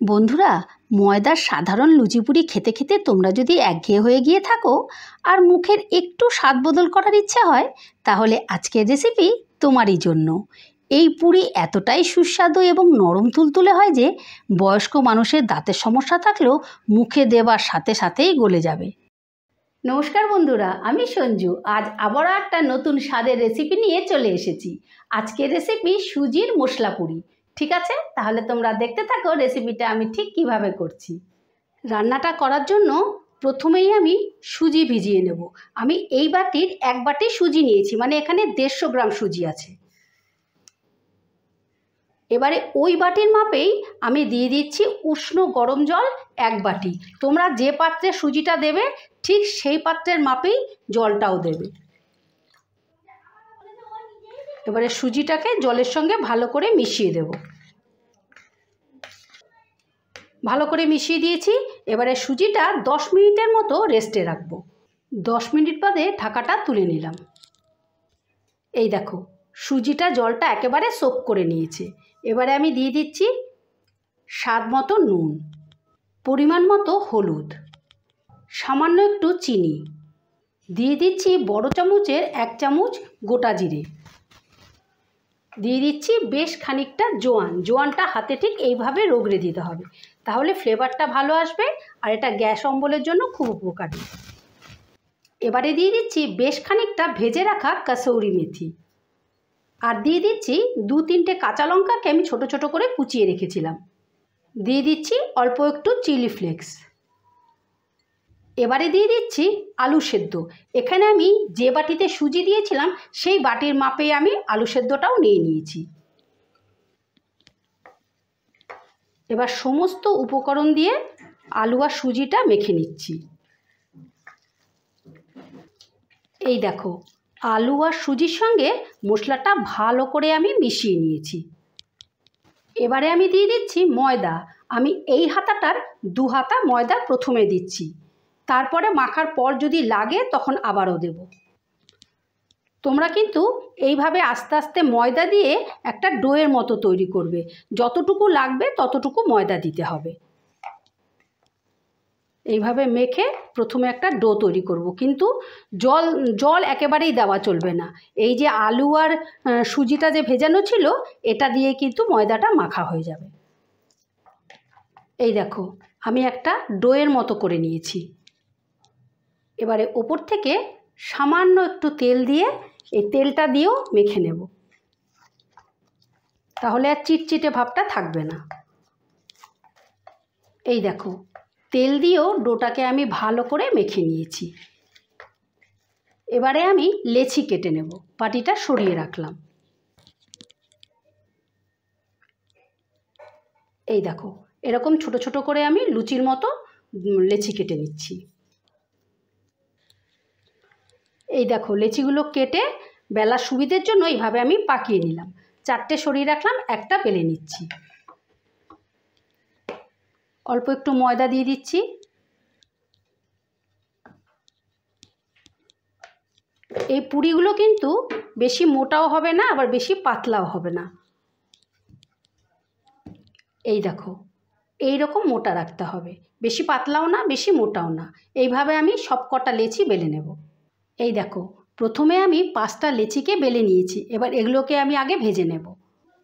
বন্ধুরা, ময়দার সাধারণ লুচিপুরি খেতে খেতে তোমরা যদি একঘেয়ে হয়ে গিয়ে থাকো আর মুখের একটু স্বাদ বদল করার ইচ্ছে হয়, তাহলে আজকের রেসিপি তোমারই জন্য। এই পুরি এতটাই সুস্বাদু এবং নরম তুলতুলে হয় যে বয়স্ক মানুষের দাঁতের সমস্যা থাকলেও মুখে দেওয়ার সাথে সাথেই গলে যাবে। নমস্কার বন্ধুরা, আমি সঞ্জু। আজ আবারও একটা নতুন স্বাদের রেসিপি নিয়ে চলে এসেছি। আজকের রেসিপি সুজির মশলা পুরি। ঠিক আছে, তাহলে তোমরা দেখতে থাকো রেসিপিটা আমি ঠিক কিভাবে করছি। রান্নাটা করার জন্য প্রথমেই আমি সুজি ভিজিয়ে নেব। আমি এই বাটির এক বাটি সুজি নিয়েছি, মানে এখানে 150 গ্রাম সুজি আছে। এবারে ওই বাটির মাপেই আমি দিয়ে দিচ্ছি উষ্ণ গরম জল 1 বাটি। তোমরা যে পাত্রে সুজিটা দেবে ঠিক সেই পাত্রের মাপেই জলটাও দেবে। এবারে সুজিটাকে জলের সঙ্গে ভালো করে মিশিয়ে দেব। ভালো করে মিশিয়ে দিয়েছি। এবারে সুজিটা 10 মিনিটের মতো রেস্টে রাখবো। 10 মিনিট বাদে ঢাকাটা তুলে নিলাম। এই দেখো, সুজিটা জলটা একেবারে সোক করে নিয়েছে। এবারে আমি দিয়ে দিচ্ছি স্বাদ মতো নুন, পরিমাণ মতো হলুদ, সামান্য একটু চিনি, দিয়ে দিচ্ছি বড় চামচের 1 চামচ গোটা জিরে, দিয়ে দিচ্ছি বেশ খানিকটা জোয়ান। জোয়ানটা হাতে ঠিক এইভাবে রগড়ে দিতে হবে, তাহলে ফ্লেভারটা ভালো আসবে আর এটা গ্যাস অম্বলের জন্য খুব উপকারী। এবারে দিয়ে দিচ্ছি বেশ খানিকটা ভেজে রাখা কাসৌরি মেথি, আর দিয়ে দিচ্ছি 2-3টে কাঁচা লঙ্কাকে আমি ছোট ছোট করে কুচিয়ে রেখেছিলাম। দিয়ে দিচ্ছি অল্প একটু চিলি ফ্লেক্স। এবারে দিয়ে দিচ্ছি আলু সেদ্ধ। এখানে আমি যে বাটিতে সুজি দিয়েছিলাম সেই বাটির মাপে আমি আলু সেদ্ধটাও নিয়ে নিয়েছি। এবার সমস্ত উপকরণ দিয়ে আলু আর সুজিটা মেখে নিচ্ছি। এই দেখো, আলু আর সুজির সঙ্গে মশলাটা ভালো করে আমি মিশিয়ে নিয়েছি। এবারে আমি দিয়ে দিচ্ছি ময়দা। আমি এই হাতাটার 2 হাতা ময়দা প্রথমে দিচ্ছি, তারপরে মাখার পর যদি লাগে তখন আবারও দেব। তোমরা কিন্তু এইভাবে আস্তে আস্তে ময়দা দিয়ে একটা ডোয়ের মতো তৈরি করবে। যতটুকু লাগবে ততটুকু ময়দা দিতে হবে। এইভাবে মেখে প্রথমে একটা ডো তৈরি করব, কিন্তু জল একেবারেই দেওয়া চলবে না। এই যে আলু আর সুজিটা যে ভেজানো ছিল এটা দিয়ে কিন্তু ময়দাটা মাখা হয়ে যাবে। এই দেখো, আমি একটা ডোয়ের মতো করে নিয়েছি। এবারে ওপর থেকে সামান্য একটু তেল দিয়ে এই তেলটা দিয়েও মেখে নেব, তাহলে আর চিটচিটে ভাবটা থাকবে না। এই দেখো, তেল দিয়েও ডোটাকে আমি ভালো করে মেখে নিয়েছি। এবারে আমি লেচি কেটে নেব। বাটিটা সরিয়ে রাখলাম। এই দেখো, এরকম ছোট ছোট করে আমি লুচির মতো লেচি কেটে নিচ্ছি। এই দেখো, লেচিগুলো কেটে বেলার সুবিধের জন্য এইভাবে আমি পাকিয়ে নিলাম। 4টে সরিয়ে রাখলাম, একটা বেলে নিচ্ছি। অল্প একটু ময়দা দিয়ে দিচ্ছি। এই পুরিগুলো কিন্তু বেশি মোটাও হবে না আবার বেশি পাতলাও হবে না। এই দেখো, এই রকম মোটা রাখতে হবে, বেশি পাতলাও না বেশি মোটাও না। এইভাবে আমি সব কটা লেচি বেলে নেব। এই দেখো, প্রথমে আমি 5টা লেচিকে বেলে নিয়েছি। এবার এগুলোকে আমি আগে ভেজে নেব।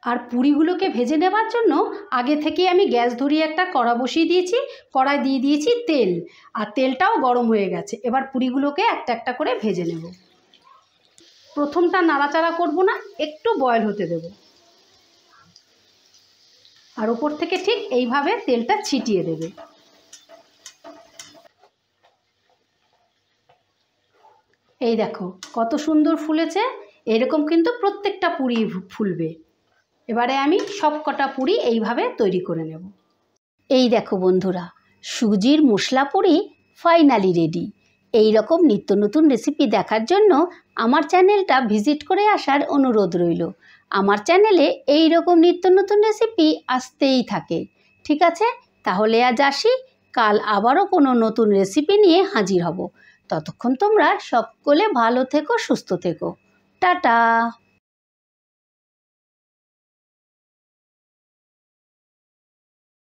আর পুরিগুলোকে ভেজে নেবার জন্য আগে থেকে আমি গ্যাস ধরিয়ে একটা কড়া বসিয়ে দিয়েছি। কড়ায় দিয়ে দিয়েছি তেল, আর তেলটাও গরম হয়ে গেছে। এবার পুরিগুলোকে একটা একটা করে ভেজে নেব। প্রথমটা নাড়াচাড়া করব না, একটু বয়েল হতে দেব। আর উপর থেকে ঠিক এইভাবে তেলটা ছিটিয়ে দেবে। এই দেখো কত সুন্দর ফুলেছে। এরকম কিন্তু প্রত্যেকটা পুরি ফুলবে। এবারে আমি সব কটা পুরি এইভাবে তৈরি করে নেব। এই দেখো বন্ধুরা, সুজির মশলা পুরি ফাইনালি রেডি। এই রকম নিত্য নতুন রেসিপি দেখার জন্য আমার চ্যানেলটা ভিজিট করে আসার অনুরোধ রইল। আমার চ্যানেলে এই রকম নিত্য নতুন রেসিপি আসতেই থাকে। ঠিক আছে, তাহলে আজ আসি। কাল আবারও কোনো নতুন রেসিপি নিয়ে হাজির হব। ততক্ষণ তোমরা সকলে ভালো থেকো, সুস্থ থেকো। টাটা।